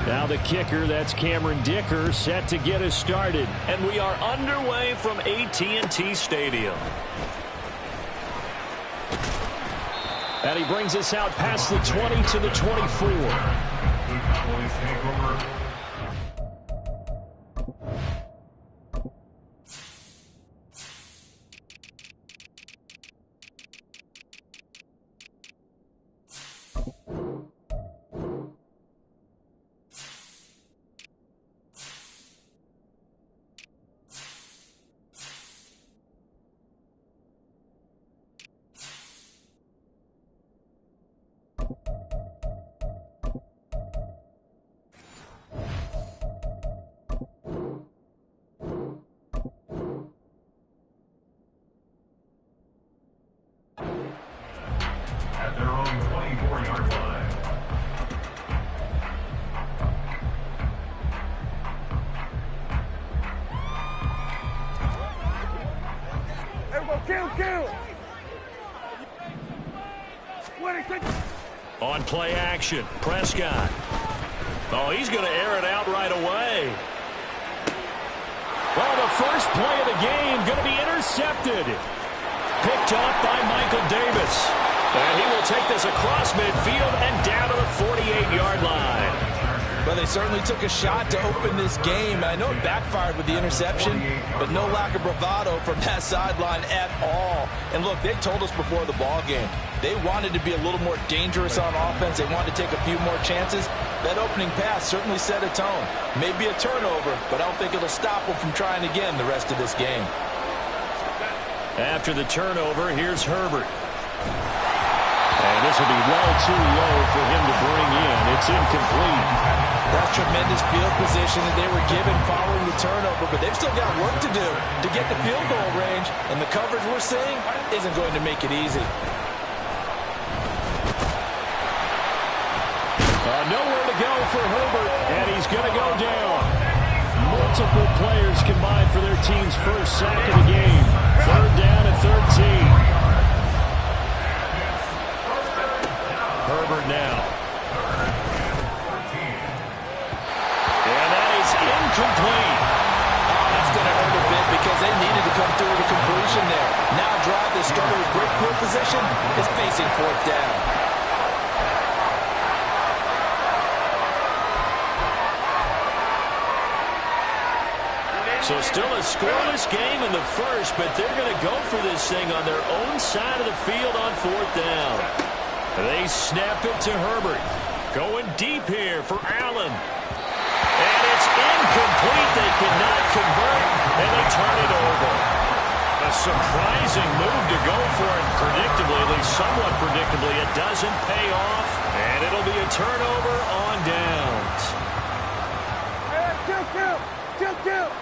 Now the kicker, that's Cameron Dicker, set to get us started. And we are underway from AT&T Stadium. And he brings us out past the 20 to the 24. On play action, Prescott. Oh, he's going to air it out right away. Well, the first play of the game going to be intercepted. Picked up by Michael Davis. And he will take this across midfield and down to the 48-yard line. Well, they certainly took a shot to open this game. I know it backfired with the interception, but no lack of bravado from that sideline at all. And look, they told us before the ball game, they wanted to be a little more dangerous on offense. They wanted to take a few more chances. That opening pass certainly set a tone. Maybe a turnover, but I don't think it'll stop them from trying again the rest of this game. After the turnover, here's Herbert. And this will be well too low for him to bring in. It's incomplete. That tremendous field position that they were given following the turnover, but they've still got work to do to get the field goal range, and the coverage we're seeing isn't going to make it easy. Nowhere to go for Herbert, and he's going to go down. Multiple players combined for their team's first sack of the game. Third down at 13. Herbert now. And that is incomplete. Oh, that's going to hurt a bit because they needed to come through with a completion there. Now a drive that started with great field position is facing fourth down. So still a scoreless game in the first, but they're going to go for this thing on their own side of the field on fourth down. They snap it to Herbert. Going deep here for Allen. And it's incomplete. They cannot convert, and they turn it over. A surprising move to go for it. Predictably, at least somewhat predictably, it doesn't pay off, and it'll be a turnover on downs. Kill.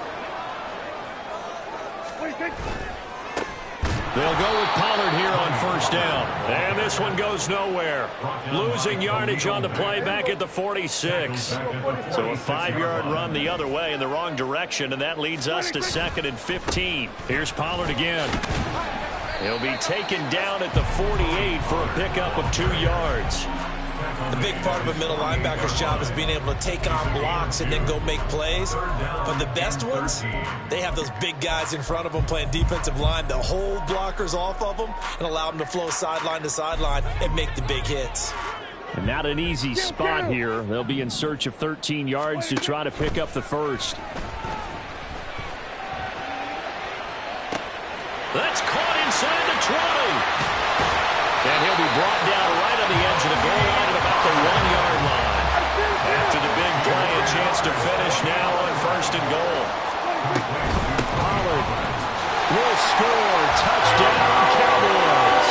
They'll go with Pollard here on first down. And this one goes nowhere. Losing yardage on the play back at the 46. So a 5-yard run the other way in the wrong direction, and that leads us to 2nd and 15. Here's Pollard again. He'll be taken down at the 48 for a pickup of 2 yards. The big part of a middle linebacker's job is being able to take on blocks and then go make plays. But the best ones, they have those big guys in front of them playing defensive line to hold blockers off of them and allow them to flow sideline to sideline and make the big hits. And not an easy spot here. They'll be in search of 13 yards to try to pick up the first. That's caught inside the 20. And he'll be brought down right on the edge of the goal line at about the 1-yard line. After the big play, a chance to finish now on 1st and goal. Pollard will score. Touchdown, Cowboys.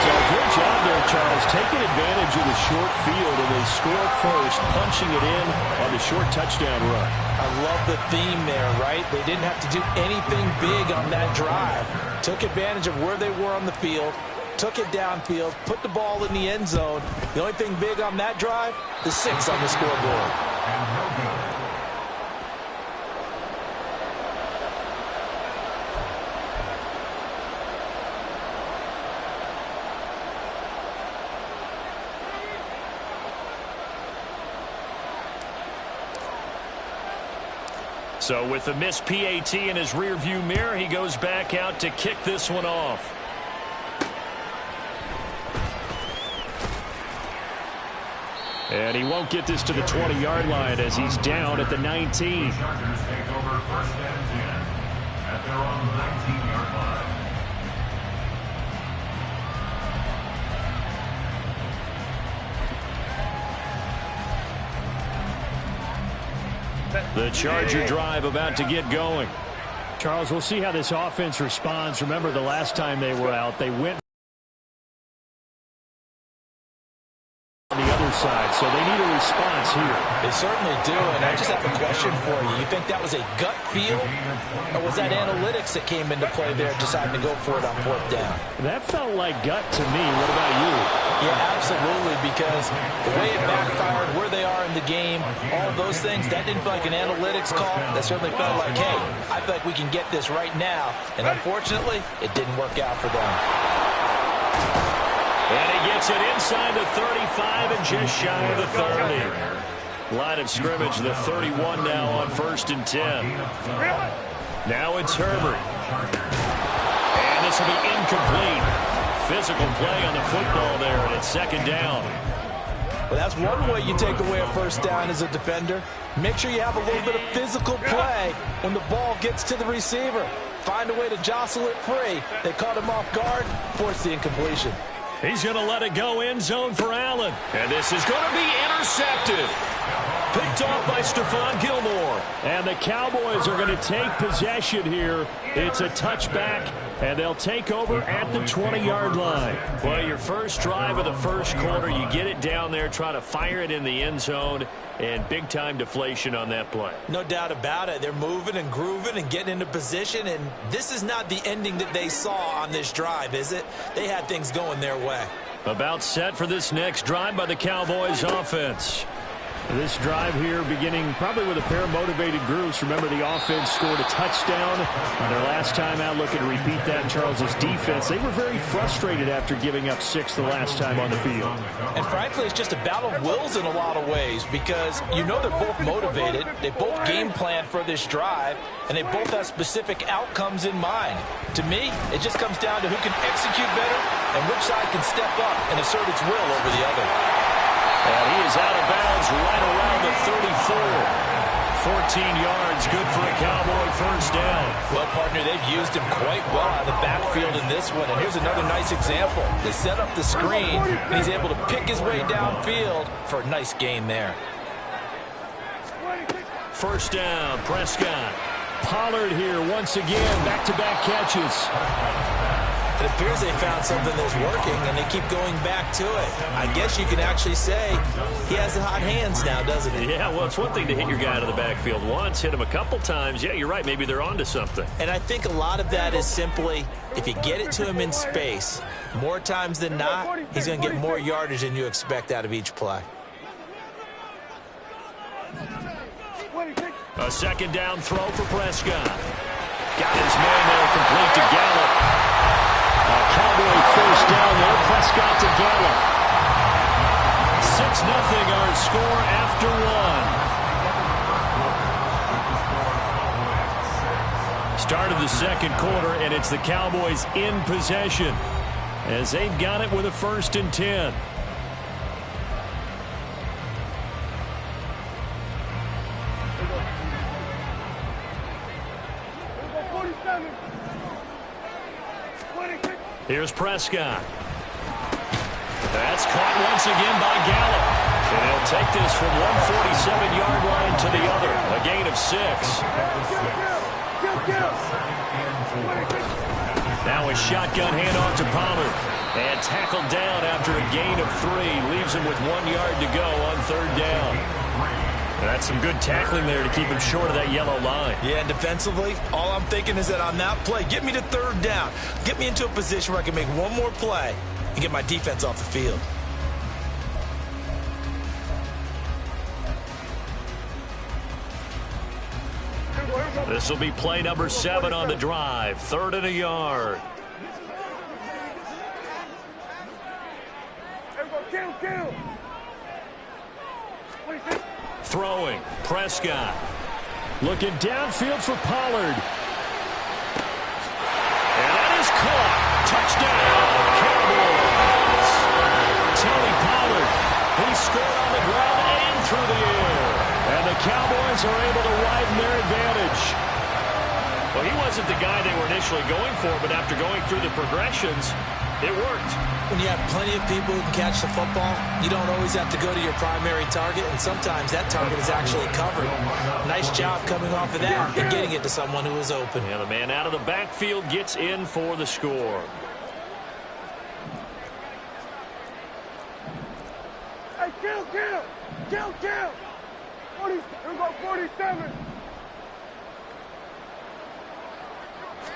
So good job there, Charles, taking advantage of the short field, and they score first, punching it in on the short touchdown run. I love the theme there, right? They didn't have to do anything big on that drive. Took advantage of where they were on the field, took it downfield, put the ball in the end zone. The only thing big on that drive, the 6 on the scoreboard. So with the missed PAT in his rearview mirror, he goes back out to kick this one off. And he won't get this to the 20-yard line as he's down at the 19. The Chargers take over first and 10 at their own 19-yard line. The Charger drive about to get going. Charles, we'll see how this offense responds. Remember the last time they were out, they went on the other side, so they need a response here. They certainly do, and I just have a question for you. You think that was a gut feel, or was that analytics that came into play there deciding to go for it on 4th down? That felt like gut to me. What about you? Yeah, absolutely, because the way it backfired, where they are in the game, all those things, that didn't feel like an analytics call. That certainly felt like, hey, I feel like we can get this right now. And unfortunately, it didn't work out for them. And he gets it inside the 35 and just shy of the 30. Line of scrimmage, the 31 now on 1st and 10. Now it's Herbert. And this will be incomplete. Physical play on the football there, and it's 2nd down. Well, that's one way you take away a 1st down as a defender. Make sure you have a little bit of physical play when the ball gets to the receiver. Find a way to jostle it free. They caught him off guard, forced the incompletion. He's going to let it go end zone for Allen. And this is going to be intercepted. Picked off by Stephon Gilmore. And the Cowboys are going to take possession here. It's a touchback, and they'll take over at the 20-yard line. Well, your first drive of the first quarter, you get it down there, try to fire it in the end zone, and big-time deflation on that play. No doubt about it. They're moving and grooving and getting into position, and this is not the ending that they saw on this drive, is it? They had things going their way. About set for this next drive by the Cowboys offense. This drive here beginning probably with a pair of motivated groups. Remember, the offense scored a touchdown on their last time out. Looking to repeat that in Charles's defense. They were very frustrated after giving up 6 the last time on the field. And frankly, it's just a battle of wills in a lot of ways because you know they're both motivated. They both game planned for this drive, and they both have specific outcomes in mind. To me, it just comes down to who can execute better and which side can step up and assert its will over the other. And he is out of bounds right around the 34. 14 yards, good for a Cowboy first down. Well, partner, they've used him quite well out of the backfield in this one. And here's another nice example. They set up the screen, and he's able to pick his way downfield for a nice gain there. First down, Prescott. Pollard here once again, back-to-back catches. It appears they found something that's working, and they keep going back to it. I guess you can actually say he has the hot hands now, doesn't he? Yeah, well, it's one thing to hit your guy out of the backfield once, hit him a couple times. Yeah, you're right. Maybe they're onto something. And I think a lot of that is simply if you get it to him in space, more times than not, he's going to get more yardage than you expect out of each play. A 2nd down throw for Prescott. Got his man there, complete to Gallup. Cowboy first down there. Prescott to Gallup. 6-0 our score after 1. Start of the 2nd quarter, and it's the Cowboys in possession as they've got it with a 1st and 10. Here's Prescott. That's caught once again by Gallup. And he'll take this from 147-yard line to the other. A gain of 6. Now a shotgun handoff to Pollard. And tackled down after a gain of 3. Leaves him with 1 yard to go on 3rd down. That's some good tackling there to keep him short of that yellow line. Yeah, and defensively, all I'm thinking is that on that play, get me to 3rd down. Get me into a position where I can make one more play and get my defense off the field. This will be play number 7 on the drive. 3rd and a yard. Throwing, Prescott. Looking downfield for Pollard. And that is caught. Touchdown, Cowboys. Tony Pollard, he scored on the ground and through the air. And the Cowboys are able to widen their advantage. Well, he wasn't the guy they were initially going for, but after going through the progressions, it worked. When you have plenty of people who can catch the football, you don't always have to go to your primary target, and sometimes that target is actually covered. Nice job coming off of that and getting it to someone who is open. And the man out of the backfield gets in for the score. Hey, kill! 40, here we go, 47.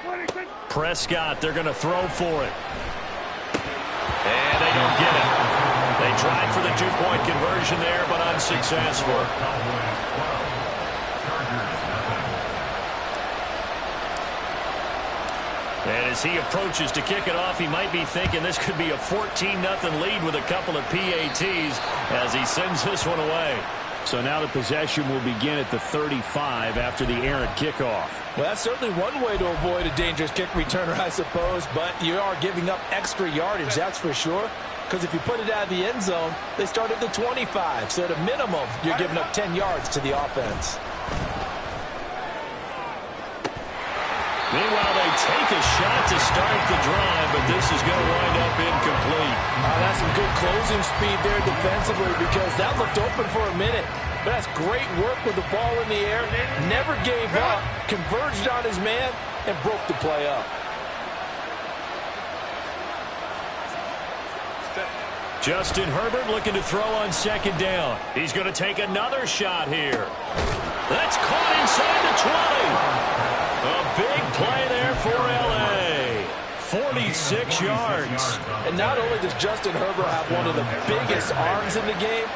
26. Prescott, they're going to throw for it. And they don't get it. They tried for the two-point conversion there, but unsuccessful. And as he approaches to kick it off, he might be thinking this could be a 14-0 lead with a couple of PATs as he sends this one away. So now the possession will begin at the 35 after the errant kickoff. Well, that's certainly one way to avoid a dangerous kick returner, I suppose, but you are giving up extra yardage, that's for sure. Because if you put it out of the end zone, they start at the 25. So at a minimum, you're giving up 10 yards to the offense. Meanwhile, they take a shot to start the drive, but this is going to wind up incomplete. That's some good closing speed there defensively because that looked open for a minute. But that's great work with the ball in the air. Never gave up, converged on his man, and broke the play up. Justin Herbert looking to throw on second down. He's going to take another shot here. That's caught inside the 20. A big play there for L.A. 46 yards. And not only does Justin Herbert have one of the biggest arms in the game,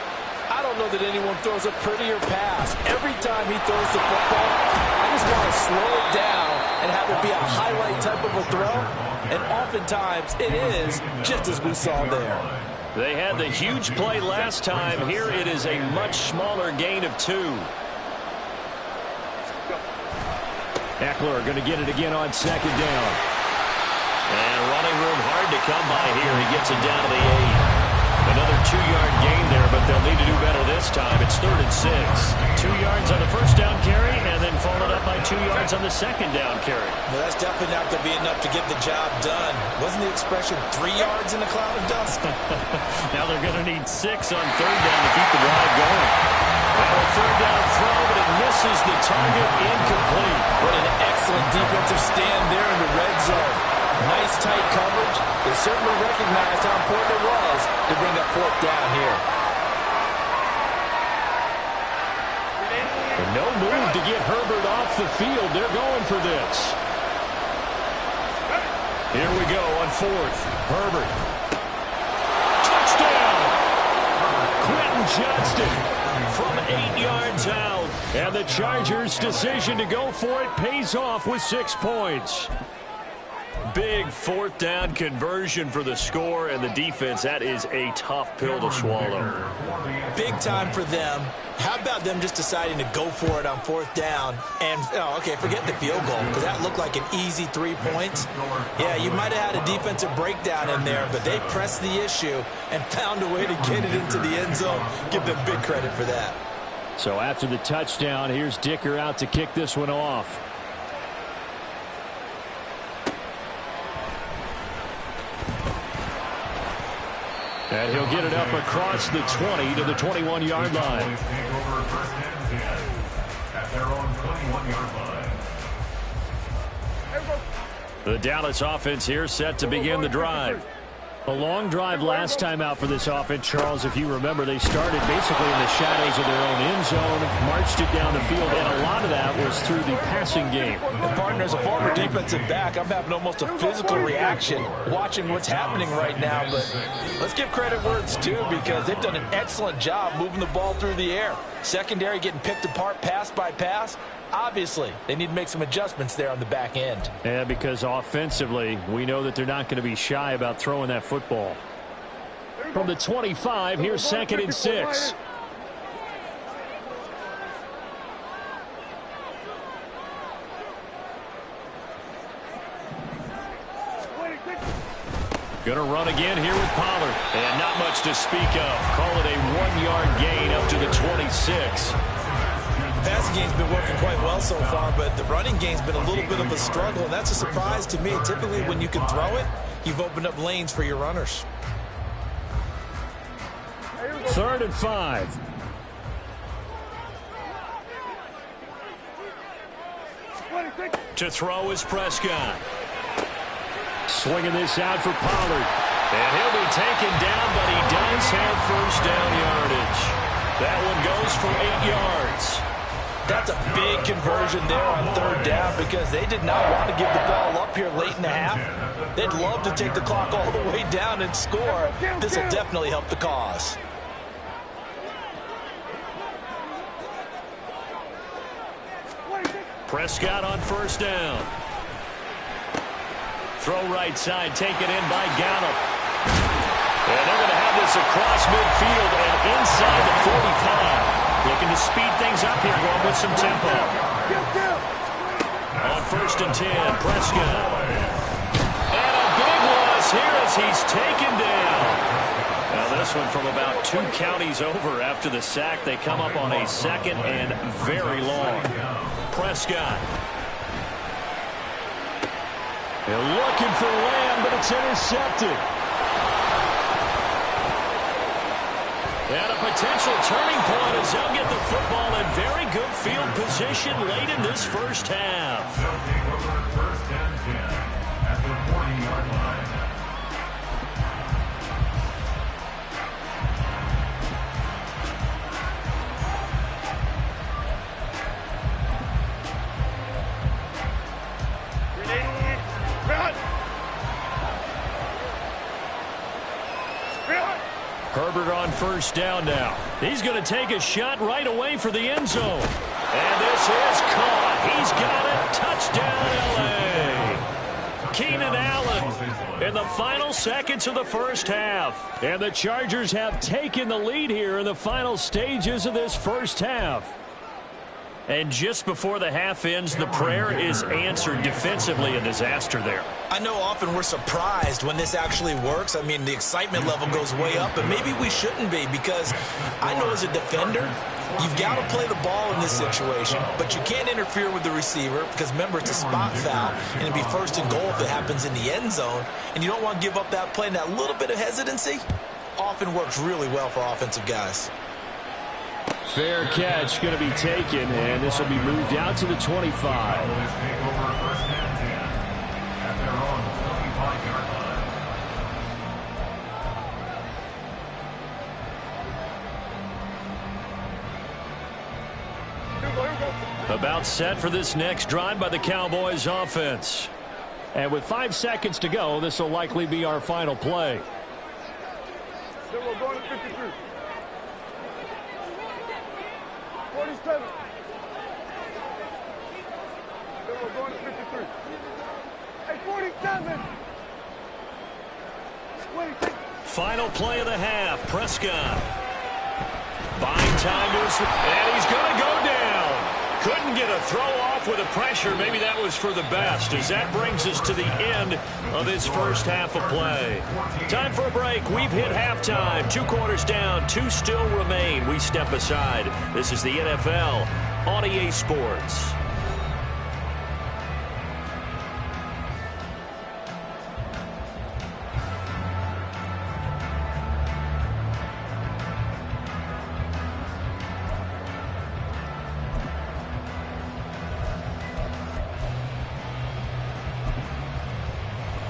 I don't know that anyone throws a prettier pass. Every time he throws the football, I just want to slow it down and have it be a highlight type of a throw. And oftentimes it is, just as we saw there. They had the huge play last time. Here it is a much smaller gain of 2. Eckler going to get it again on second down. And running room hard to come by here. He gets it down to the 8. Another 2-yard gain there, but they'll need to do better this time. It's 3rd and 6. 2 yards on the first down carry, and then followed up by 2 yards on the second down carry. Well, that's definitely not going to be enough to get the job done. Wasn't the expression 3 yards in a cloud of dust? Now they're going to need 6 on 3rd down to keep the drive going. Well, a 3rd down throw, but it misses the target, incomplete. What an excellent defensive stand there in the red zone. Nice tight coverage. They certainly recognized how important it was to bring up 4th down here. And no move to get Herbert off the field. They're going for this. Here we go on 4th. Herbert. Touchdown! Quentin Johnston From 8 yards out. And the Chargers' decision to go for it pays off with 6 points. Big 4th down conversion for the score, and the defense, that is a tough pill to swallow. Big time for them. How about them just deciding to go for it on 4th down? And, forget the field goal, because that looked like an easy 3 points. Yeah, you might have had a defensive breakdown in there, but they pressed the issue and found a way to get it into the end zone. Give them big credit for that. So after the touchdown, here's Dicker out to kick this one off. And he'll get it up across the 20 to the 21-yard line. The Dallas offense here set to begin the drive. A long drive last time out for this offense, Charles. If you remember, they started basically in the shadows of their own end zone, marched it down the field, and a lot of that was through the passing game. And partner, as a former defensive back, I'm having almost a physical reaction watching what's happening right now. But let's give credit where it's due, because they've done an excellent job moving the ball through the air. Secondary getting picked apart pass by pass. Obviously, they need to make some adjustments there on the back end. Yeah, because offensively, we know that they're not going to be shy about throwing that football. From the 25, here's 2nd and 6. Going to run again here with Pollard. And not much to speak of. Call it a 1-yard gain up to the 26. The passing game's been working quite well so far, but the running game's been a little bit of a struggle, and that's a surprise to me. Typically, when you can throw it, you've opened up lanes for your runners. 3rd and 5. To throw is Prescott. Swinging this out for Pollard. And he'll be taken down, but he does have first down yardage. That one goes for 8 yards. That's a big conversion there on 3rd down because they did not want to give the ball up here late in the half. They'd love to take the clock all the way down and score. This will definitely help the cause. Prescott on first down. Throw right side, taken in by Gallup. And they're going to have this across midfield and inside the 45. Looking to speed things up here, going with some tempo. On 1st and 10, Prescott. And a big loss here as he's taken down. Now this one from about 2 counties over after the sack. They come up on a 2nd and very long. Prescott. They're looking for Lamb, but it's intercepted. And a potential turning point as they'll get the football in very good field position late in this first half. They'll take over 1st and 10 at the 40-yard line. Herbert on first down now. He's going to take a shot right away for the end zone. And this is caught. He's got it. Touchdown, L.A. Keenan Allen in the final seconds of the first half. And the Chargers have taken the lead here in the final stages of this first half. And just before the half ends, the prayer is answered. Defensively, a disaster there. I know often we're surprised when this actually works. I mean, the excitement level goes way up, but maybe we shouldn't be because I know as a defender, you've got to play the ball in this situation, but you can't interfere with the receiver because, remember, it's a spot foul, and it'd be 1st and goal if it happens in the end zone, and you don't want to give up that play. And that little bit of hesitancy often works really well for offensive guys. Fair catch going to be taken, and this will be moved out to the 25. Cowboys take over 1st and 10 at their own 25-yard line. About set for this next drive by the Cowboys offense. And with 5 seconds to go, this will likely be our final play. Then we're going to 53. 47. Then we're going to 53. Hey, 47. 26. Final play of the half. Prescott. Buying time to his... And he's going to go down. Couldn't get a throw off with the pressure. Maybe that was for the best, as that brings us to the end of this first half of play. Time for a break. We've hit halftime. 2 quarters down. 2 still remain. We step aside. This is the NFL on EA Sports.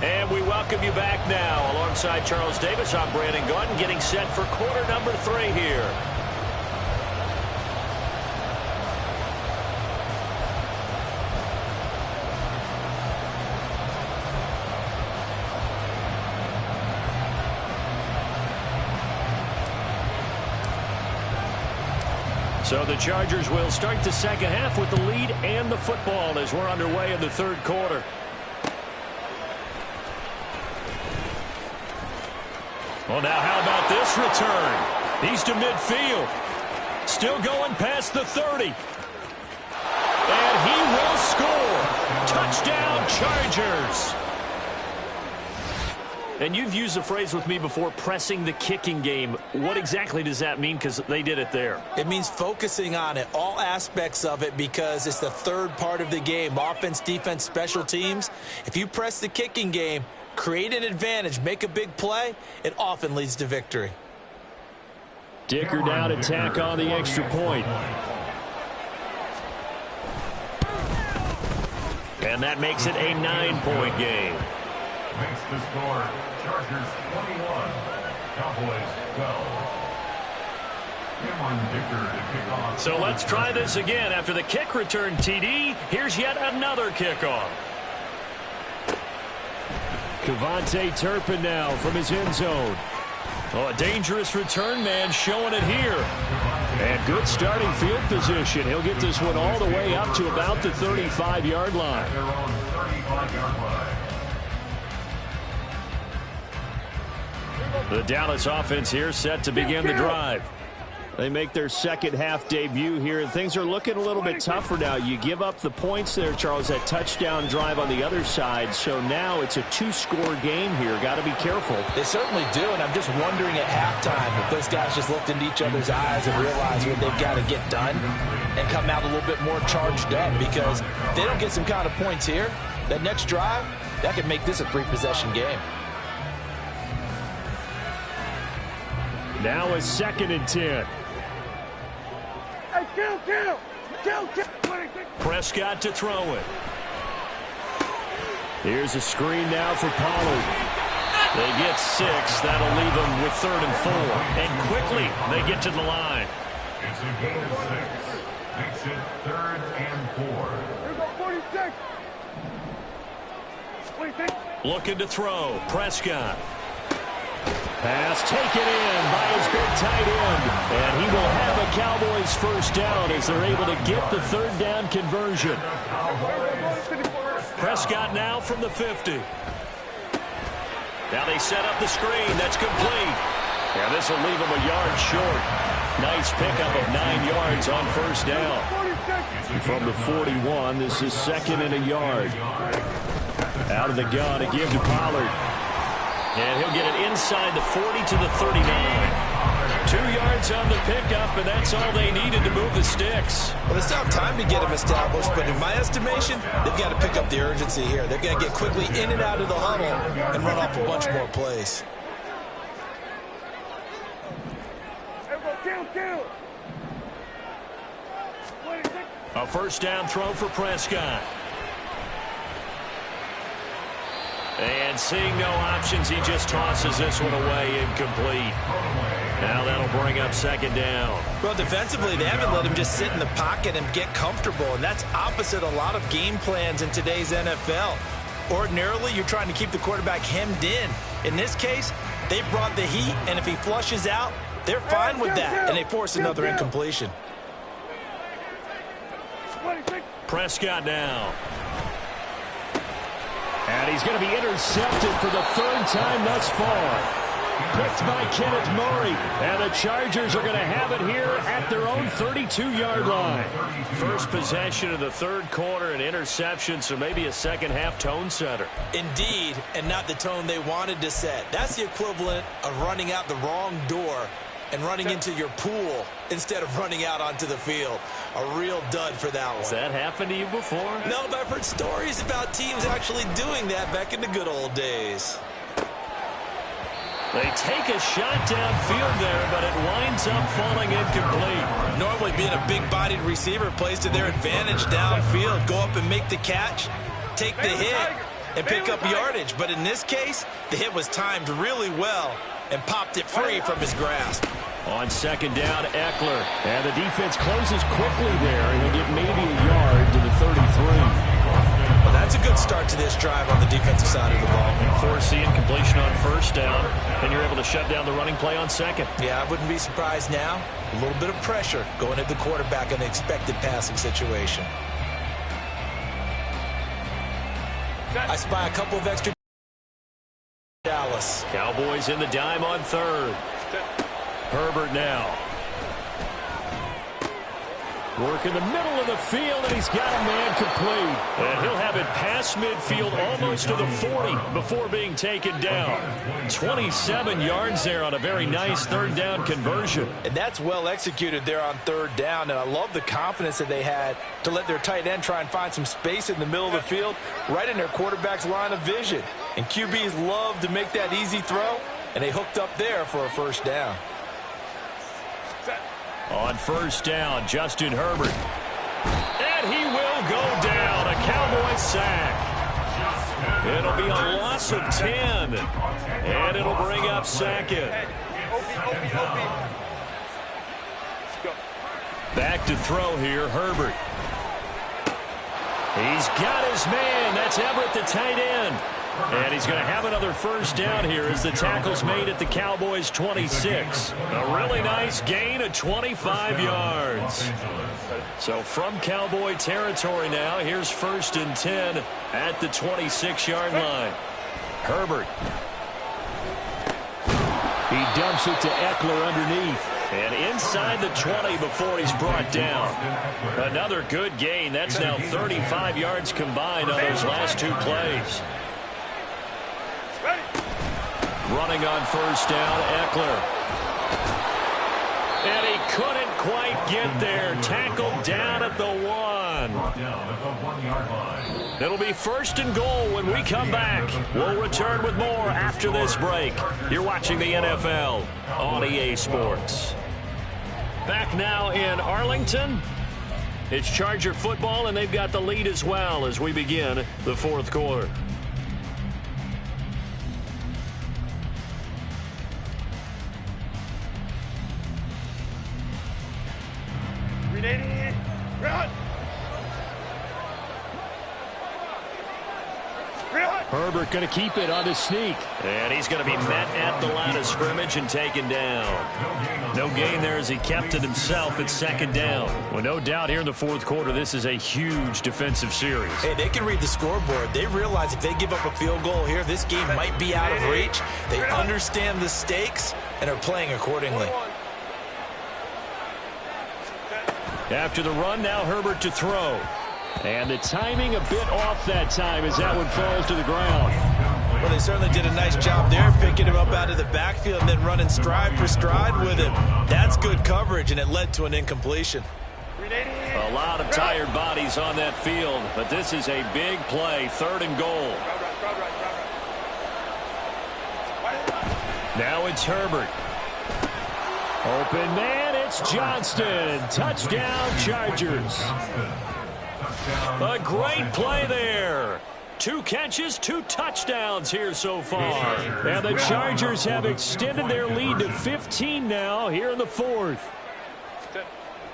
And we welcome you back now. Alongside Charles Davis, I'm Brandon Gaudin, getting set for quarter number 3 here. So the Chargers will start the second half with the lead and the football as we're underway in the 3rd quarter. Well, now how about this return? He's to midfield. Still going past the 30. And he will score. Touchdown, Chargers. And you've used the phrase with me before, pressing the kicking game. What exactly does that mean? Because they did it there. It means focusing on it, all aspects of it, because it's the third part of the game. Offense, defense, special teams. If you press the kicking game, create an advantage, make a big play, it often leads to victory. Dicker down to tack on the extra point. And that makes it a 9-point game. Makes the score Chargers 21, Cowboys 12. Cameron Dicker to kick off. So let's try this again. After the kick return TD, here's yet another kickoff. Kevontae Turpin now from his end zone. Oh, a dangerous return man showing it here. And good starting field position. He'll get this one all the way up to about the 35-yard line. Their own 35-yard line. The Dallas offense here set to begin the drive. They make their second half debut here, and things are looking a little bit tougher now. You give up the points there, Charles, that touchdown drive on the other side. So now it's a 2-score game here. Got to be careful. They certainly do, and I'm just wondering at halftime if those guys just looked into each other's eyes and realized what they've got to get done and come out a little bit more charged up, because if they don't get some kind of points here, that next drive, that could make this a 3-possession game. Now a 2nd and 10. Hey, kill. Prescott to throw it. Here's a screen now for Pollard. They get 6. That'll leave them with 3rd and 4. And quickly, they get to the line. It's a gain of 6. Makes it 3rd and 4. Here's a 46. 26. Looking to throw. Prescott. Pass taken in by his big tight end. And he will have a Cowboys first down as they're able to get the 3rd down conversion. Prescott now from the 50. Now they set up the screen. That's complete. And this will leave them a yard short. Nice pickup of 9 yards on first down. From the 41, this is 2nd and a yard. Out of the gun, a give to Pollard. And he'll get it inside the 40 to the 39. 2 yards on the pickup, and that's all they needed to move the sticks. Well, they still have time to get him established, but in my estimation, they've got to pick up the urgency here. They've got to get quickly in and out of the huddle and run off a bunch more plays. Kill. A first down throw for Prescott. And seeing no options, he just tosses this one away, incomplete. Now that'll bring up 2nd down. Well, defensively, they haven't let him just sit in the pocket and get comfortable, and that's opposite a lot of game plans in today's NFL. Ordinarily, you're trying to keep the quarterback hemmed in. In this case, they brought the heat, and if he flushes out, they're fine with that, and they force another incompletion. Prescott now. And he's going to be intercepted for the 3rd time thus far. Picked by Kenneth Murray. And the Chargers are going to have it here at their own 32-yard line. First possession of the 3rd quarter, an interception, so maybe a second-half tone setter. Indeed, and not the tone they wanted to set. That's the equivalent of running out the wrong door and running into your pool instead of running out onto the field. A real dud for that one. Has that happened to you before? No, but I've heard stories about teams actually doing that back in the good old days. They take a shot downfield there, but it winds up falling incomplete. Normally being a big-bodied receiver plays to their advantage downfield. Go up and make the catch, take the hit, and pick up yardage. But in this case, the hit was timed really well and popped it free from his grasp. On 2nd down, Eckler. And the defense closes quickly there, and he'll get maybe a yard to the 33. Well, that's a good start to this drive on the defensive side of the ball. Forcing completion on first down, and you're able to shut down the running play on 2nd. Yeah, I wouldn't be surprised now. A little bit of pressure going at the quarterback in the expected passing situation. I spy a couple of extra. Dallas. Cowboys in the dime on 3rd. Herbert now. Work in the middle of the field, and he's got a man complete. And he'll have it past midfield almost to the 40 before being taken down. 27 yards there on a very nice third down conversion. And that's well executed there on third down. And I love the confidence that they had to let their tight end try and find some space in the middle of the field, right in their quarterback's line of vision. And QBs love to make that easy throw, and they hooked up there for a first down. On first down, Justin Herbert. And he will go down. A Cowboy sack. It'll be a loss of 10. And it'll bring up second. Back to throw here, Herbert. He's got his man. That's Everett, the tight end. And he's going to have another first down here as the tackle's made at the Cowboys' 26. A really nice gain of 25 yards. So from Cowboy territory now, here's 1st and 10 at the 26-yard line. Herbert. He dumps it to Eckler underneath. And inside the 20 before he's brought down. Another good gain. That's now 35 yards combined on those last two plays. Running on first down, Eckler. And he couldn't quite get there. Tackled down at the 1. It'll be 1st and goal when we come back. We'll return with more after this break. You're watching the NFL on EA Sports. Back now in Arlington. It's Charger football, and they've got the lead as well as we begin the 4th quarter. Herbert going to keep it on the sneak. And he's going to be met at the line of scrimmage and taken down. No gain there as he kept it himself at 2nd down. Well, no doubt here in the 4th quarter, this is a huge defensive series. Hey, they can read the scoreboard. They realize if they give up a field goal here, this game might be out of reach. They understand the stakes and are playing accordingly. After the run, now Herbert to throw. And the timing a bit off that time as that one falls to the ground. Well, they certainly did a nice job there, picking him up out of the backfield and then running stride for stride with him. That's good coverage, and it led to an incompletion. A lot of tired bodies on that field, but this is a big play, 3rd and goal. Now it's Herbert. Open man, it's Johnston. Touchdown, Chargers. A great play there. 2 catches, 2 touchdowns here so far. And the Chargers have extended their lead to 15 now here in the 4th.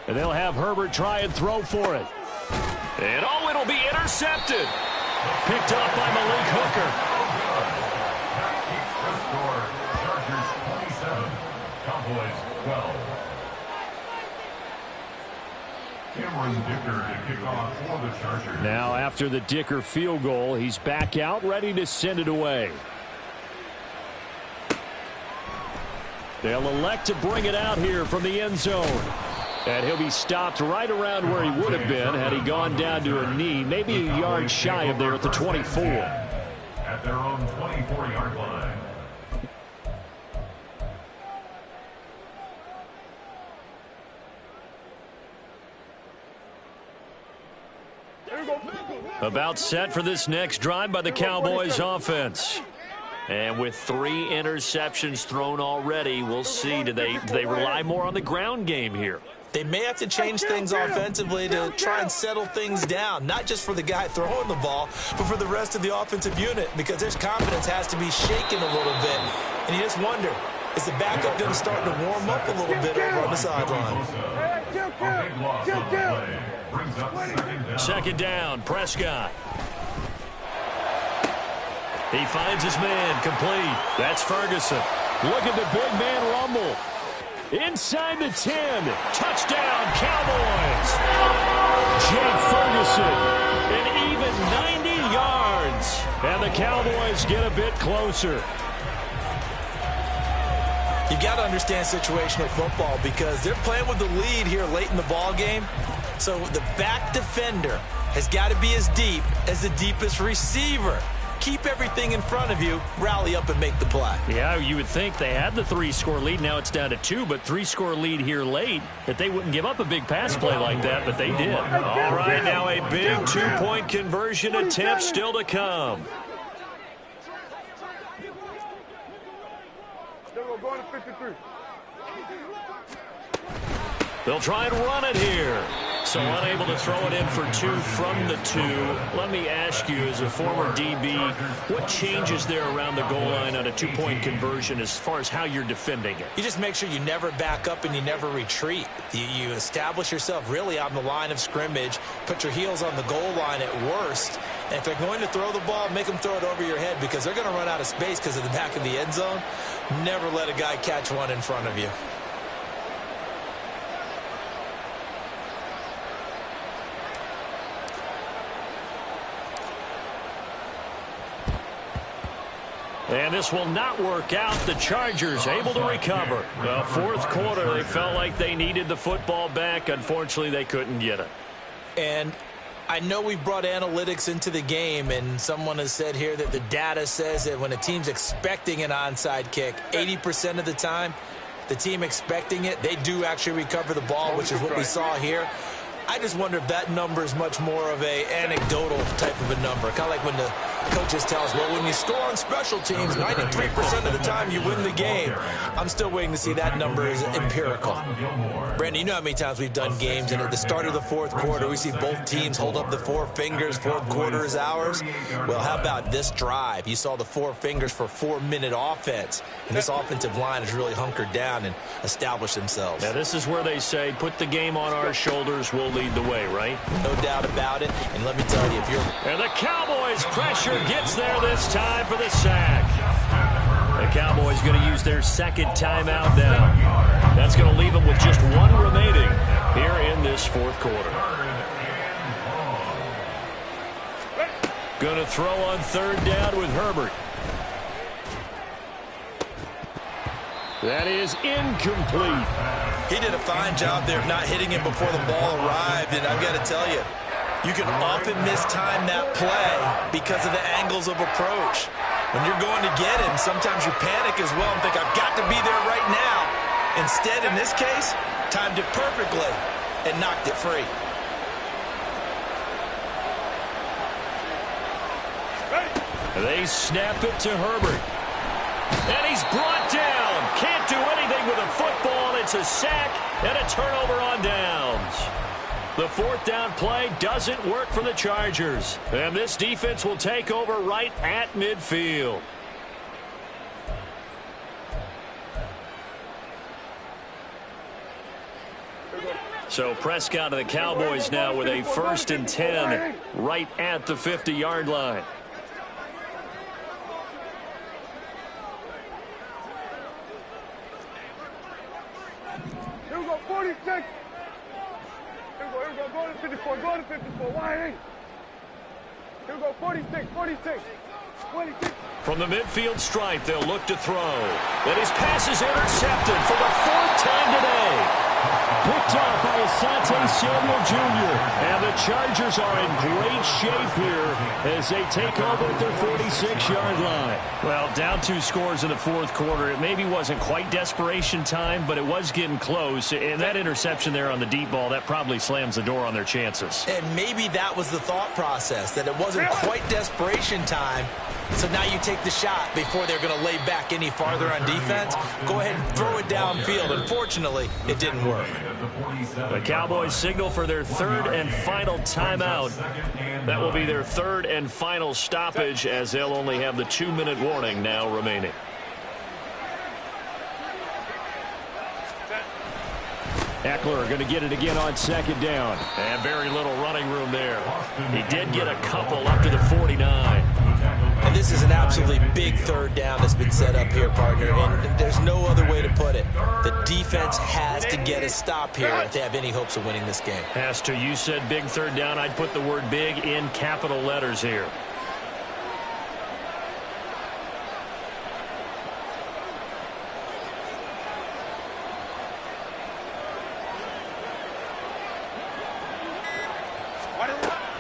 And they'll have Herbert try and throw for it. And oh, it'll be intercepted. Picked up by Malik Hooker. Chargers 27, Cowboys 12. Cameron Dicker to kick off for the Chargers. Now after the Dicker field goal, he's back out ready to send it away. They'll elect to bring it out here from the end zone. And he'll be stopped right around where he would have been had he gone down to a knee, maybe a yard shy of there at the 24. At their own 24-yard line. About set for this next drive by the Cowboys offense. And with 3 interceptions thrown already, we'll see. Do they rely more on the ground game here? They may have to change things offensively to try and settle things down, not just for the guy throwing the ball, but for the rest of the offensive unit, because their confidence has to be shaken a little bit. And you just wonder, is the backup going to start to warm up a little bit over on the sideline? Second down, Prescott. He finds his man, complete. That's Ferguson. Look at the big man rumble. Inside the 10. Touchdown, Cowboys. Jake Ferguson. An even 90 yards. And the Cowboys get a bit closer. You got to understand situational football because they're playing with the lead here late in the ball game. So the back defender has got to be as deep as the deepest receiver. Keep everything in front of you, rally up and make the play. Yeah, you would think they had the 3-score lead. Now it's down to 2, but 3-score lead here late, that they wouldn't give up a big pass play like that, but they did. All right, now a big 2-point conversion attempt still to come. Going to 53. They'll try and run it here. So unable to throw it in for 2 from the 2. Let me ask you, as a former DB, what changes there around the goal line on a 2-point conversion as far as how you're defending it? You just make sure you never back up and you never retreat. You establish yourself really on the line of scrimmage, put your heels on the goal line at worst, and if they're going to throw the ball, make them throw it over your head because they're going to run out of space because of the back of the end zone. Never let a guy catch one in front of you. And this will not work out. The Chargers able to recover. Well, fourth quarter, they felt like they needed the football back. Unfortunately, they couldn't get it. And I know we brought analytics into the game, and someone has said here that the data says that when a team's expecting an onside kick, 80% of the time, the team expecting it, they do actually recover the ball, which is what we saw here. I just wonder if that number is much more of a anecdotal type of a number. Kind of like when the coaches tell us, well, when you score on special teams, 93% of the time you win the game. I'm still waiting to see that number is empirical. Brandon, you know how many times we've done games, and at the start of the fourth quarter, we see both teams hold up the 4 fingers, fourth quarter is ours. Well, how about this drive? You saw the 4 fingers for 4-minute offense, and this offensive line has really hunkered down and established themselves. Now, this is where they say, put the game on our shoulders, we'll lead the way, right? No doubt about it. And let me tell you, if you're... And the Cowboys pressure gets there this time for the sack. The Cowboys going to use their second timeout now. That's going to leave them with just 1 remaining here in this fourth quarter. Going to throw on 3rd down with Herbert. That is incomplete. He did a fine job there of not hitting him before the ball arrived, and I've got to tell you, you can often mistime that play because of the angles of approach. When you're going to get him, sometimes you panic as well and think, I've got to be there right now. Instead, in this case, timed it perfectly and knocked it free. They snap it to Herbert. And he's brought down. Can't do anything with a football. It's a sack and a turnover on downs. The 4th down play doesn't work for the Chargers. And this defense will take over right at midfield. So Prescott and the Cowboys now with a 1st and 10 right at the 50-yard line. Here we go, 46. Here we go, go to 54, go to 54, wide 8. Here we go, 46, 46, 26. From the midfield stripe, they'll look to throw. And his pass is intercepted for the 4th time today. Picked up by Asante Samuel Jr. And the Chargers are in great shape here as they take over at their 46-yard line. Well, down 2 scores in the fourth quarter. It maybe wasn't quite desperation time, but it was getting close. And that interception there on the deep ball, that probably slams the door on their chances. And maybe that was the thought process, that it wasn't quite desperation time. So now you take the shot before they're going to lay back any farther on defense. Go ahead and throw it downfield. Unfortunately, it didn't work. The Cowboys signal for their 3rd and final timeout. That will be their 3rd and final stoppage as they'll only have the 2-minute warning now remaining. Eckler going to get it again on 2nd down. And very little running room there. He did get a couple up to the 49. And this is an absolutely big 3rd down that's been set up here, partner. And there's no other way to put it. The defense has to get a stop here if they have any hopes of winning this game. As to you said big 3rd down, I'd put the word big in capital letters here.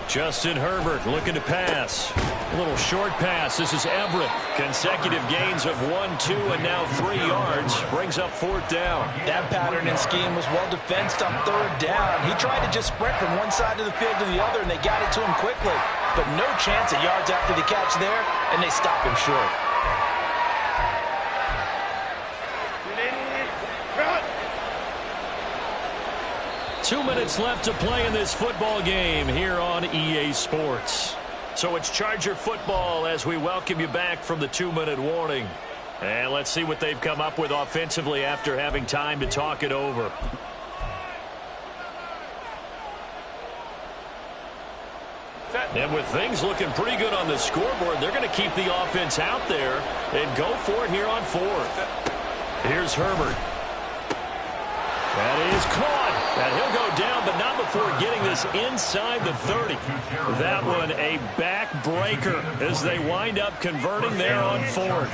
Justin Herbert looking to pass. A little short pass. This is Everett. Consecutive gains of 1, 2, and now 3 yards. Brings up 4th down. That pattern and scheme was well defensed on 3rd down. He tried to just sprint from one side of the field to the other, and they got it to him quickly. But no chance at yards after the catch there, and they stopped him short. Two minutes left to play in this football game here on EA Sports. So it's Charger football as we welcome you back from the 2-minute warning. And let's see what they've come up with offensively after having time to talk it over. And with things looking pretty good on the scoreboard, they're going to keep the offense out there and go for it here on 4th. Here's Herbert. That is caught. And he'll go down, but not before getting this inside the 30. That one a backbreaker as they wind up converting there on 4th.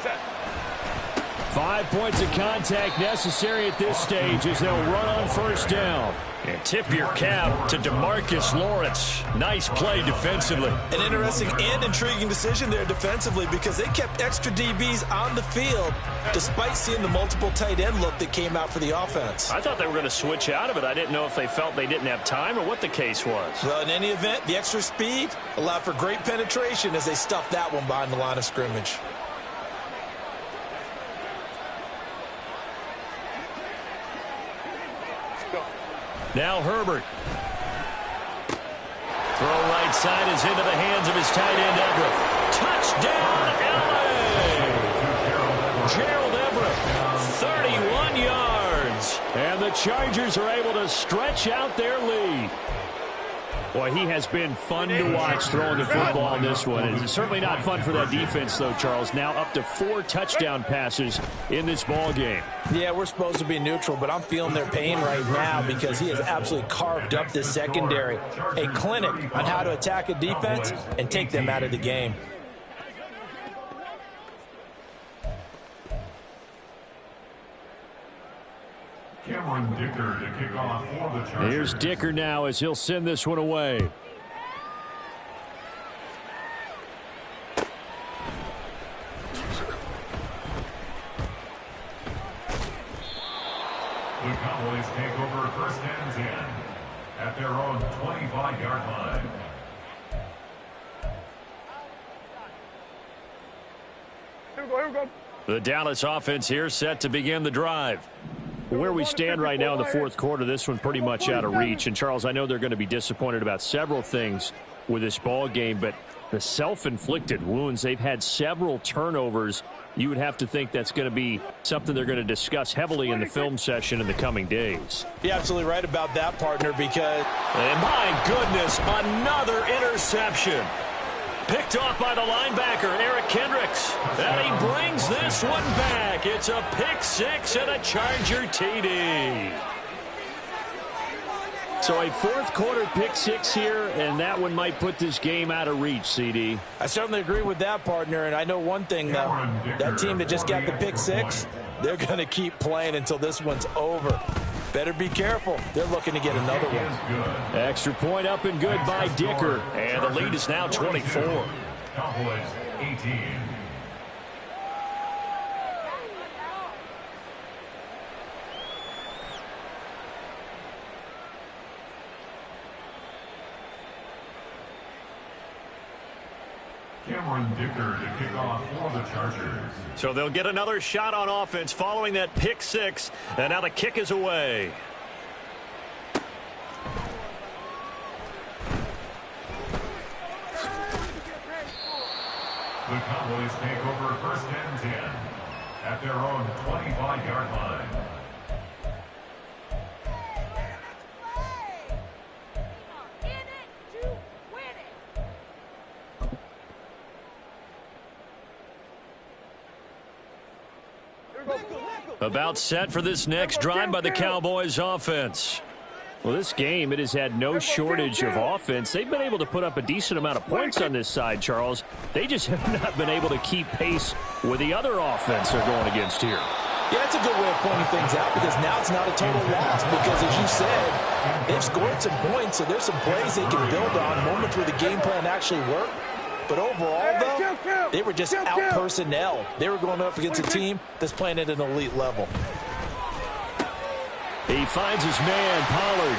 Set. 5 points of contact necessary at this stage as they'll run on 1st down. And tip your cap to DeMarcus Lawrence. Nice play defensively. An interesting and intriguing decision there defensively because they kept extra DBs on the field despite seeing the multiple tight end look that came out for the offense. I thought they were going to switch out of it. I didn't know if they felt they didn't have time or what the case was. Well, in any event, the extra speed allowed for great penetration as they stuffed that one behind the line of scrimmage. Now Herbert. Throw right side is into the hands of his tight end Everett. Touchdown, LA! Gerald Everett, 31 yards. And the Chargers are able to stretch out their lead. Boy, he has been fun to watch throwing the football in this one. It's certainly not fun for that defense, though, Charles. Now up to 4 touchdown passes in this ball game. Yeah, we're supposed to be neutral, but I'm feeling their pain right now because he has absolutely carved up this secondary. A clinic on how to attack a defense and take them out of the game. Cameron Dicker to kick off for the Chargers. Here's Dicker now as he'll send this one away. The Cowboys take over 1st and 10 at their own 25-yard line. Here we go, here we go. The Dallas offense here set to begin the drive. Where we stand right now in the 4th quarter, this one pretty much out of reach. And, Charles, I know they're going to be disappointed about several things with this ball game, but the self-inflicted wounds, they've had several turnovers. You would have to think that's going to be something they're going to discuss heavily in the film session in the coming days. You're absolutely right about that, partner, because... And, my goodness, another interception. Picked off by the linebacker, Eric Kendricks. And he brings this one back. It's a pick 6 and a Charger TD. So a 4th quarter pick 6 here, and that one might put this game out of reach, CD. I certainly agree with that, partner, and I know one thing, though. That team that just got the pick 6, they're going to keep playing until this one's over. Better be careful. They're looking to get another one. Extra point up and good by Dicker. And the lead is now 24. Cowboys 18. Cameron Dicker to kick off for the Chargers. So they'll get another shot on offense following that pick 6. And now the kick is away. The Cowboys take over 1st and 10 at their own 25-yard line. About set for this next drive by the Cowboys offense. Well, this game, it has had no shortage of offense. They've been able to put up a decent amount of points on this side, Charles. They just have not been able to keep pace with the other offense they're going against here. Yeah, that's a good way of pointing things out because now it's not a total loss because, as you said, they've scored some points, so there's some plays they can build on, moments where the game plan actually worked. But overall, though, they were just out personnel. They were going up against a team that's playing at an elite level. He finds his man, Pollard.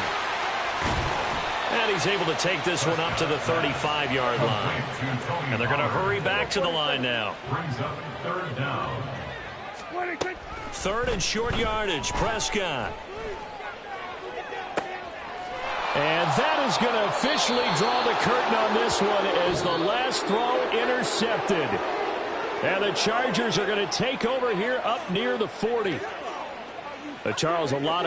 And he's able to take this one up to the 35-yard line. And they're going to hurry back to the line now. Brings up third down. Third and short yardage, Prescott. And that is going to officially draw the curtain on this one as the last throw intercepted. And the Chargers are going to take over here up near the 40. Charles, a lot of